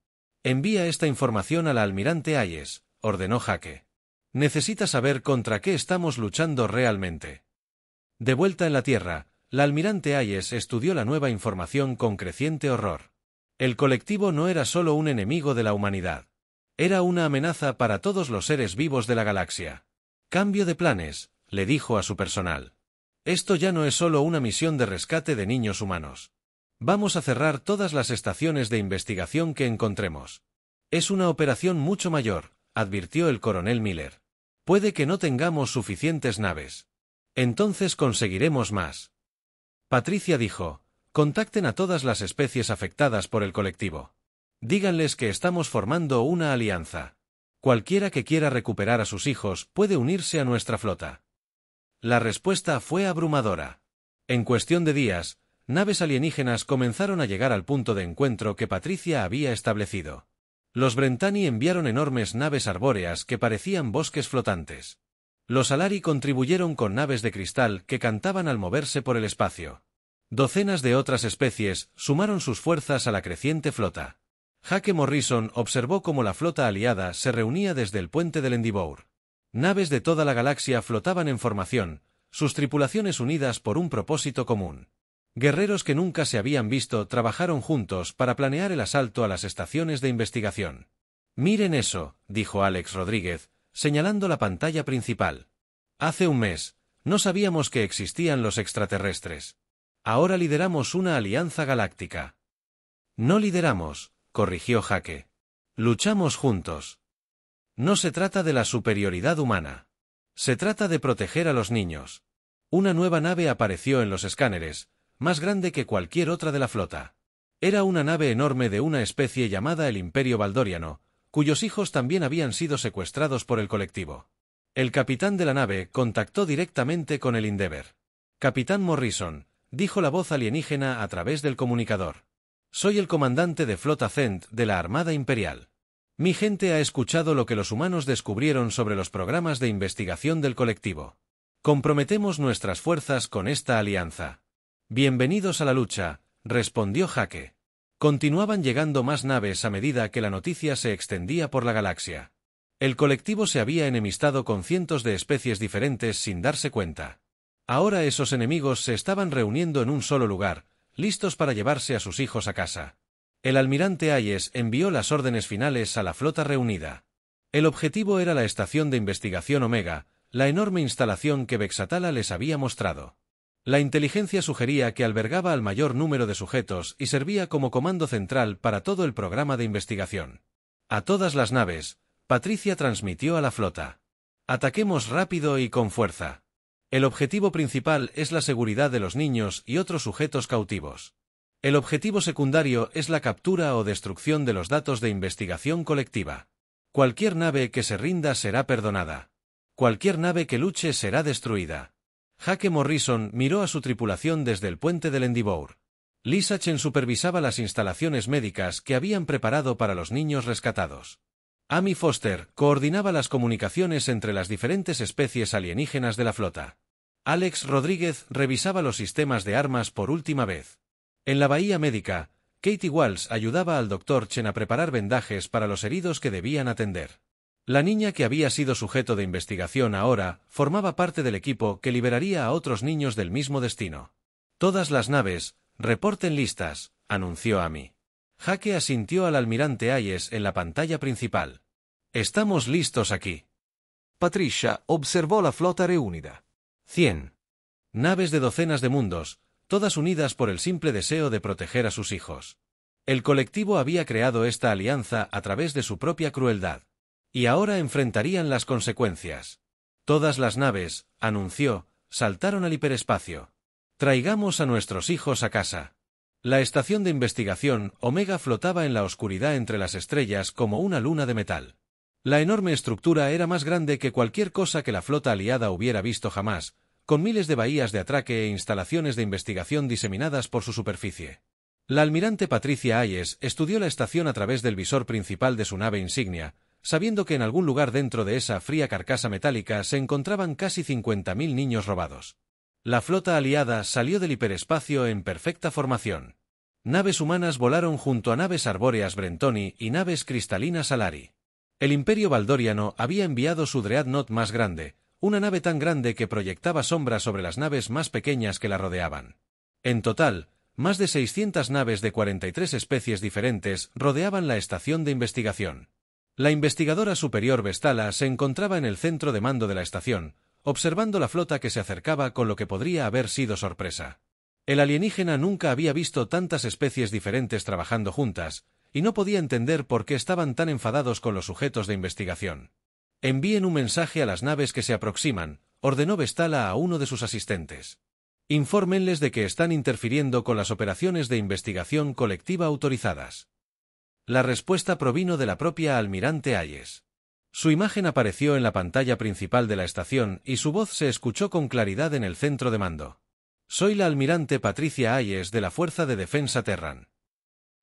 Envía esta información al almirante Hayes, ordenó Jake. Necesita saber contra qué estamos luchando realmente. De vuelta en la Tierra, la almirante Hayes estudió la nueva información con creciente horror. El colectivo no era solo un enemigo de la humanidad. Era una amenaza para todos los seres vivos de la galaxia. Cambio de planes, le dijo a su personal. Esto ya no es solo una misión de rescate de niños humanos. Vamos a cerrar todas las estaciones de investigación que encontremos. Es una operación mucho mayor, advirtió el coronel Miller. Puede que no tengamos suficientes naves. Entonces conseguiremos más. Patricia dijo, contacten a todas las especies afectadas por el colectivo. Díganles que estamos formando una alianza. Cualquiera que quiera recuperar a sus hijos puede unirse a nuestra flota. La respuesta fue abrumadora. En cuestión de días, naves alienígenas comenzaron a llegar al punto de encuentro que Patricia había establecido. Los Brentani enviaron enormes naves arbóreas que parecían bosques flotantes. Los Alari contribuyeron con naves de cristal que cantaban al moverse por el espacio. Docenas de otras especies sumaron sus fuerzas a la creciente flota. Jake Morrison observó cómo la flota aliada se reunía desde el puente del Endeavour. Naves de toda la galaxia flotaban en formación, sus tripulaciones unidas por un propósito común. Guerreros que nunca se habían visto trabajaron juntos para planear el asalto a las estaciones de investigación. Miren eso, dijo Alex Rodríguez, señalando la pantalla principal. Hace un mes, no sabíamos que existían los extraterrestres. Ahora lideramos una alianza galáctica. No lideramos, corrigió Jake. Luchamos juntos. No se trata de la superioridad humana. Se trata de proteger a los niños. Una nueva nave apareció en los escáneres, más grande que cualquier otra de la flota. Era una nave enorme de una especie llamada el Imperio Baldoriano, cuyos hijos también habían sido secuestrados por el colectivo. El capitán de la nave contactó directamente con el Endeavour. Capitán Morrison, dijo la voz alienígena a través del comunicador. Soy el comandante de flota Zend de la Armada Imperial. Mi gente ha escuchado lo que los humanos descubrieron sobre los programas de investigación del colectivo. Comprometemos nuestras fuerzas con esta alianza. Bienvenidos a la lucha, respondió Jake. Continuaban llegando más naves a medida que la noticia se extendía por la galaxia. El colectivo se había enemistado con cientos de especies diferentes sin darse cuenta. Ahora esos enemigos se estaban reuniendo en un solo lugar, listos para llevarse a sus hijos a casa. El almirante Hayes envió las órdenes finales a la flota reunida. El objetivo era la estación de investigación Omega, la enorme instalación que Vexatala les había mostrado. La inteligencia sugería que albergaba al mayor número de sujetos y servía como comando central para todo el programa de investigación. A todas las naves, Patricia transmitió a la flota. Ataquemos rápido y con fuerza. El objetivo principal es la seguridad de los niños y otros sujetos cautivos. El objetivo secundario es la captura o destrucción de los datos de investigación colectiva. Cualquier nave que se rinda será perdonada. Cualquier nave que luche será destruida. Jake Morrison miró a su tripulación desde el puente del Endeavour. Lisa Chen supervisaba las instalaciones médicas que habían preparado para los niños rescatados. Amy Foster coordinaba las comunicaciones entre las diferentes especies alienígenas de la flota. Alex Rodríguez revisaba los sistemas de armas por última vez. En la bahía médica, Katie Walsh ayudaba al Dr. Chen a preparar vendajes para los heridos que debían atender. La niña que había sido sujeto de investigación ahora formaba parte del equipo que liberaría a otros niños del mismo destino. Todas las naves, reporten listas, anunció Amy. Jake asintió al almirante Hayes en la pantalla principal. Estamos listos aquí. Patricia observó la flota reunida. 100. Naves de docenas de mundos, todas unidas por el simple deseo de proteger a sus hijos. El colectivo había creado esta alianza a través de su propia crueldad. Y ahora enfrentarían las consecuencias. Todas las naves, anunció, saltaron al hiperespacio. Traigamos a nuestros hijos a casa. La estación de investigación Omega flotaba en la oscuridad entre las estrellas como una luna de metal. La enorme estructura era más grande que cualquier cosa que la flota aliada hubiera visto jamás, con miles de bahías de atraque e instalaciones de investigación diseminadas por su superficie. La almirante Patricia Hayes estudió la estación a través del visor principal de su nave insignia, sabiendo que en algún lugar dentro de esa fría carcasa metálica se encontraban casi 50.000 niños robados. La flota aliada salió del hiperespacio en perfecta formación. Naves humanas volaron junto a naves arbóreas Brentoni y naves cristalinas Alari. El Imperio Baldoriano había enviado su Dreadnought más grande, una nave tan grande que proyectaba sombras sobre las naves más pequeñas que la rodeaban. En total, más de 600 naves de 43 especies diferentes rodeaban la estación de investigación. La investigadora superior Vestala se encontraba en el centro de mando de la estación, observando la flota que se acercaba con lo que podría haber sido sorpresa. El alienígena nunca había visto tantas especies diferentes trabajando juntas, y no podía entender por qué estaban tan enfadados con los sujetos de investigación. Envíen un mensaje a las naves que se aproximan, ordenó Vestala a uno de sus asistentes. Infórmenles de que están interfiriendo con las operaciones de investigación colectiva autorizadas. La respuesta provino de la propia almirante Hayes. Su imagen apareció en la pantalla principal de la estación y su voz se escuchó con claridad en el centro de mando. Soy la almirante Patricia Hayes de la Fuerza de Defensa Terran.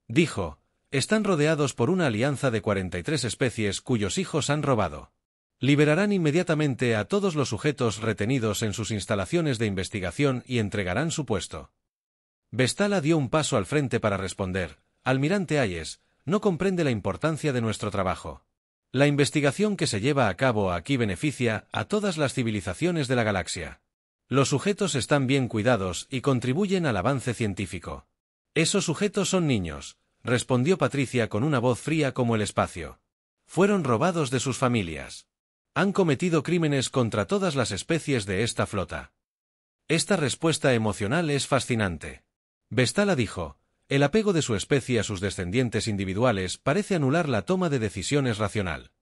Dijo, están rodeados por una alianza de 43 especies cuyos hijos han robado. Liberarán inmediatamente a todos los sujetos retenidos en sus instalaciones de investigación y entregarán su puesto. Vestala dio un paso al frente para responder, almirante Hayes, no comprende la importancia de nuestro trabajo. La investigación que se lleva a cabo aquí beneficia a todas las civilizaciones de la galaxia. Los sujetos están bien cuidados y contribuyen al avance científico. Esos sujetos son niños, respondió Patricia con una voz fría como el espacio. Fueron robados de sus familias. Han cometido crímenes contra todas las especies de esta flota. Esta respuesta emocional es fascinante. Vestala dijo, el apego de su especie a sus descendientes individuales parece anular la toma de decisiones racional.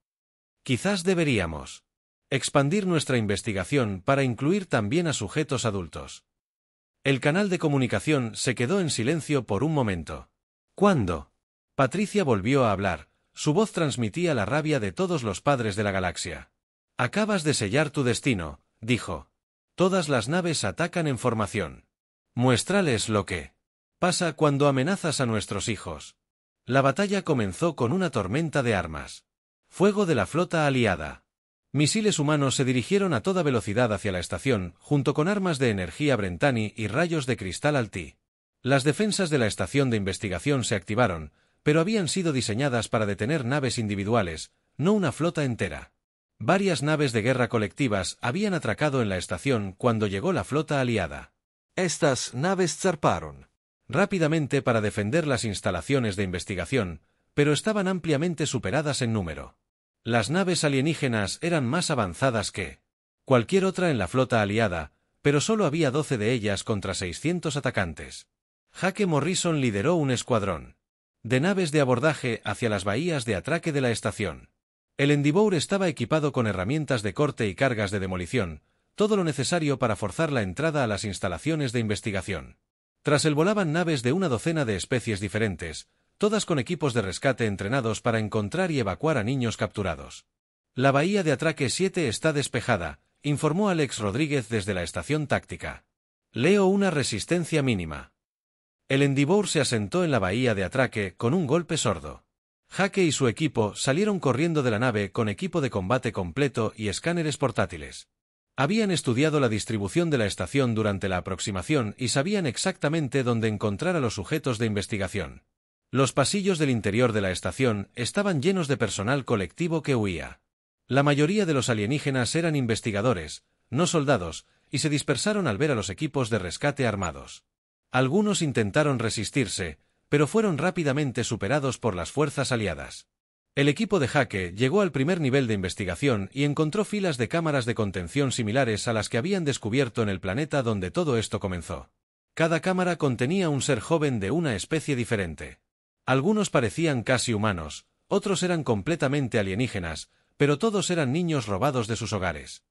Quizás deberíamos expandir nuestra investigación para incluir también a sujetos adultos. El canal de comunicación se quedó en silencio por un momento. ¿Cuándo? Patricia volvió a hablar, su voz transmitía la rabia de todos los padres de la galaxia. Acabas de sellar tu destino, dijo. Todas las naves atacan en formación. Muéstrales lo que pasa cuando amenazas a nuestros hijos. La batalla comenzó con una tormenta de armas. Fuego de la flota aliada. Misiles humanos se dirigieron a toda velocidad hacia la estación, junto con armas de energía Brentani y rayos de cristal Alti. Las defensas de la estación de investigación se activaron, pero habían sido diseñadas para detener naves individuales, no una flota entera. Varias naves de guerra colectivas habían atracado en la estación cuando llegó la flota aliada. Estas naves zarparon rápidamente para defender las instalaciones de investigación, pero estaban ampliamente superadas en número. Las naves alienígenas eran más avanzadas que cualquier otra en la flota aliada, pero solo había 12 de ellas contra 600 atacantes. Hake Morrison lideró un escuadrón de naves de abordaje hacia las bahías de atraque de la estación. El Endeavour estaba equipado con herramientas de corte y cargas de demolición, todo lo necesario para forzar la entrada a las instalaciones de investigación. Tras él volaban naves de una docena de especies diferentes, todas con equipos de rescate entrenados para encontrar y evacuar a niños capturados. La bahía de atraque 7 está despejada, informó Alex Rodríguez desde la estación táctica. Leo una resistencia mínima. El Endeavour se asentó en la bahía de atraque con un golpe sordo. Hake y su equipo salieron corriendo de la nave con equipo de combate completo y escáneres portátiles. Habían estudiado la distribución de la estación durante la aproximación y sabían exactamente dónde encontrar a los sujetos de investigación. Los pasillos del interior de la estación estaban llenos de personal colectivo que huía. La mayoría de los alienígenas eran investigadores, no soldados, y se dispersaron al ver a los equipos de rescate armados. Algunos intentaron resistirse, pero fueron rápidamente superados por las fuerzas aliadas. El equipo de Jake llegó al primer nivel de investigación y encontró filas de cámaras de contención similares a las que habían descubierto en el planeta donde todo esto comenzó. Cada cámara contenía un ser joven de una especie diferente. Algunos parecían casi humanos, otros eran completamente alienígenas, pero todos eran niños robados de sus hogares.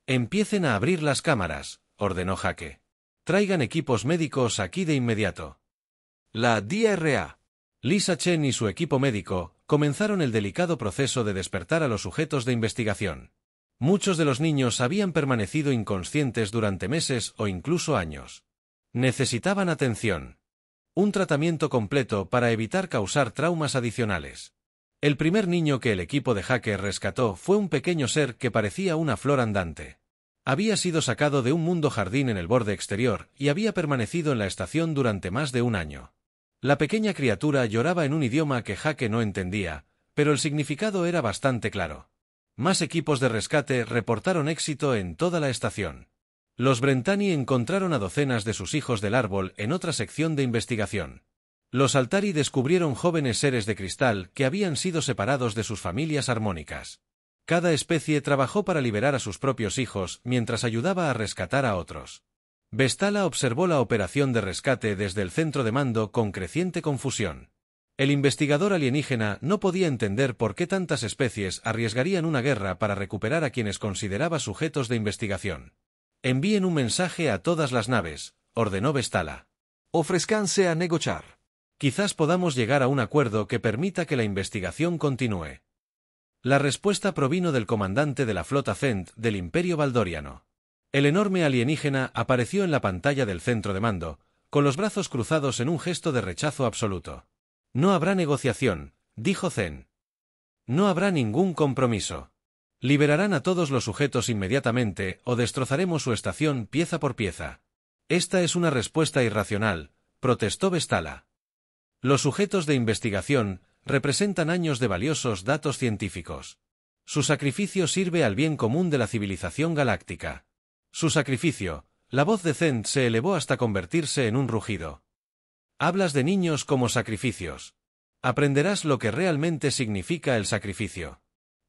«Empiecen a abrir las cámaras», ordenó Jake. «Traigan equipos médicos aquí de inmediato». La DRA. Lisa Chen y su equipo médico comenzaron el delicado proceso de despertar a los sujetos de investigación. Muchos de los niños habían permanecido inconscientes durante meses o incluso años. Necesitaban atención. Un tratamiento completo para evitar causar traumas adicionales. El primer niño que el equipo de Jake rescató fue un pequeño ser que parecía una flor andante. Había sido sacado de un mundo jardín en el borde exterior y había permanecido en la estación durante más de un año. La pequeña criatura lloraba en un idioma que Jake no entendía, pero el significado era bastante claro. Más equipos de rescate reportaron éxito en toda la estación. Los Brentani encontraron a docenas de sus hijos del árbol en otra sección de investigación. Los Altari descubrieron jóvenes seres de cristal que habían sido separados de sus familias armónicas. Cada especie trabajó para liberar a sus propios hijos mientras ayudaba a rescatar a otros. Vestala observó la operación de rescate desde el centro de mando con creciente confusión. El investigador alienígena no podía entender por qué tantas especies arriesgarían una guerra para recuperar a quienes consideraba sujetos de investigación. «Envíen un mensaje a todas las naves», ordenó Vestala. Ofrezcanse a negociar. «Quizás podamos llegar a un acuerdo que permita que la investigación continúe». La respuesta provino del comandante de la flota Zend del Imperio Baldoriano. El enorme alienígena apareció en la pantalla del centro de mando, con los brazos cruzados en un gesto de rechazo absoluto. «No habrá negociación», dijo Zen. «No habrá ningún compromiso. Liberarán a todos los sujetos inmediatamente o destrozaremos su estación pieza por pieza». «Esta es una respuesta irracional», protestó Vestala. «Los sujetos de investigación representan años de valiosos datos científicos. Su sacrificio sirve al bien común de la civilización galáctica». «Su sacrificio», la voz de Zend se elevó hasta convertirse en un rugido. «Hablas de niños como sacrificios. Aprenderás lo que realmente significa el sacrificio».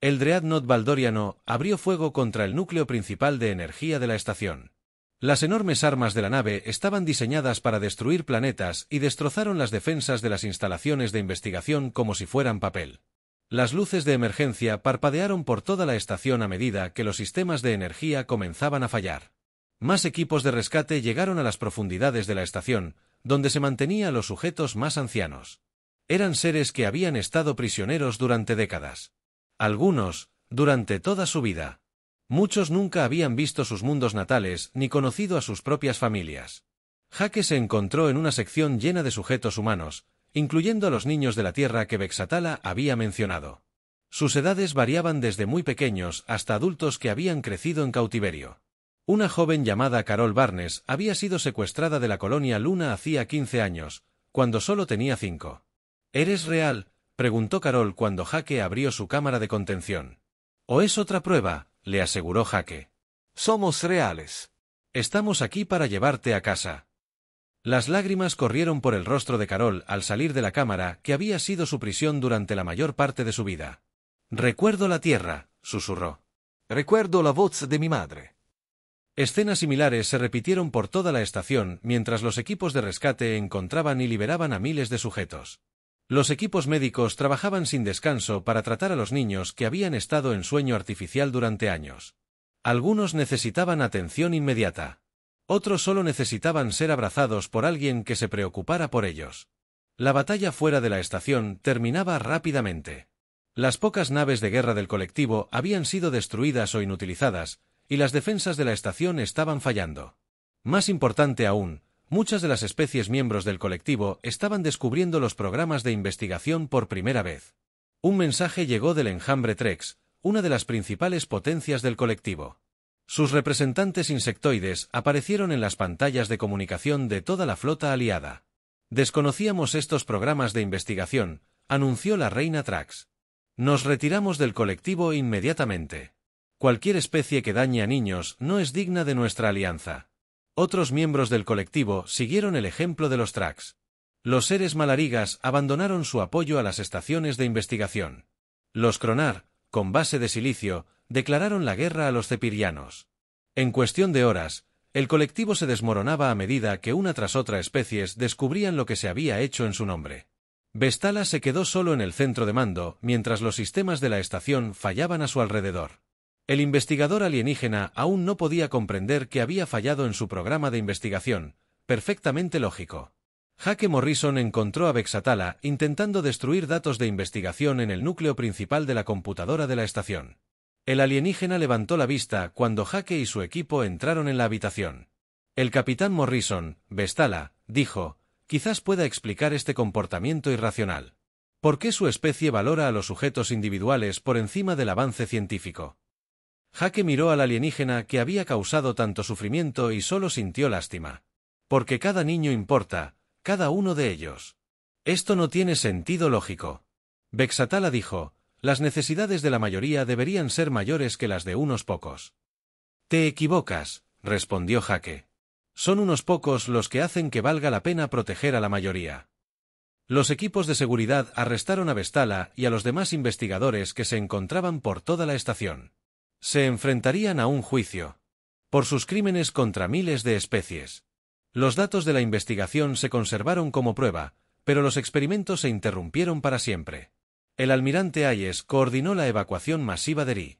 El Dreadnought Baldoriano abrió fuego contra el núcleo principal de energía de la estación. Las enormes armas de la nave estaban diseñadas para destruir planetas y destrozaron las defensas de las instalaciones de investigación como si fueran papel. Las luces de emergencia parpadearon por toda la estación a medida que los sistemas de energía comenzaban a fallar. Más equipos de rescate llegaron a las profundidades de la estación, donde se mantenía a los sujetos más ancianos. Eran seres que habían estado prisioneros durante décadas. Algunos, durante toda su vida. Muchos nunca habían visto sus mundos natales ni conocido a sus propias familias. Jake se encontró en una sección llena de sujetos humanos, incluyendo a los niños de la Tierra que Vexatala había mencionado. Sus edades variaban desde muy pequeños hasta adultos que habían crecido en cautiverio. Una joven llamada Carol Barnes había sido secuestrada de la colonia Luna hacía 15 años, cuando solo tenía 5. «¿Eres real?», preguntó Carol cuando Jake abrió su cámara de contención. «¿O es otra prueba?», le aseguró Jake. «Somos reales. Estamos aquí para llevarte a casa». Las lágrimas corrieron por el rostro de Carol al salir de la cámara que había sido su prisión durante la mayor parte de su vida. «Recuerdo la Tierra», susurró. Recuerdo la voz de mi madre. Escenas similares se repitieron por toda la estación mientras los equipos de rescate encontraban y liberaban a miles de sujetos. Los equipos médicos trabajaban sin descanso para tratar a los niños que habían estado en sueño artificial durante años. Algunos necesitaban atención inmediata. Otros solo necesitaban ser abrazados por alguien que se preocupara por ellos. La batalla fuera de la estación terminaba rápidamente. Las pocas naves de guerra del colectivo habían sido destruidas o inutilizadas, y las defensas de la estación estaban fallando. Más importante aún, muchas de las especies miembros del colectivo estaban descubriendo los programas de investigación por primera vez. Un mensaje llegó del enjambre Trex, una de las principales potencias del colectivo. Sus representantes insectoides aparecieron en las pantallas de comunicación de toda la flota aliada. «Desconocíamos estos programas de investigación», anunció la reina Trax. «Nos retiramos del colectivo inmediatamente. Cualquier especie que dañe a niños no es digna de nuestra alianza». Otros miembros del colectivo siguieron el ejemplo de los Trax. Los seres malarigas abandonaron su apoyo a las estaciones de investigación. Los Kronar, con base de silicio, declararon la guerra a los cepirianos. En cuestión de horas, el colectivo se desmoronaba a medida que una tras otra especies descubrían lo que se había hecho en su nombre. Vestala se quedó solo en el centro de mando, mientras los sistemas de la estación fallaban a su alrededor. El investigador alienígena aún no podía comprender que había fallado en su programa de investigación, perfectamente lógico. Jake Morrison encontró a Vexatala intentando destruir datos de investigación en el núcleo principal de la computadora de la estación. El alienígena levantó la vista cuando Jake y su equipo entraron en la habitación. El capitán Morrison, Vestala, dijo, quizás pueda explicar este comportamiento irracional. ¿Por qué su especie valora a los sujetos individuales por encima del avance científico? Jake miró al alienígena que había causado tanto sufrimiento y solo sintió lástima. Porque cada niño importa, cada uno de ellos. Esto no tiene sentido lógico. Vexatala dijo, las necesidades de la mayoría deberían ser mayores que las de unos pocos. Te equivocas, respondió Jake. Son unos pocos los que hacen que valga la pena proteger a la mayoría. Los equipos de seguridad arrestaron a Vestala y a los demás investigadores que se encontraban por toda la estación. Se enfrentarían a un juicio. Por sus crímenes contra miles de especies. Los datos de la investigación se conservaron como prueba, pero los experimentos se interrumpieron para siempre. El almirante Hayes coordinó la evacuación masiva de Ri.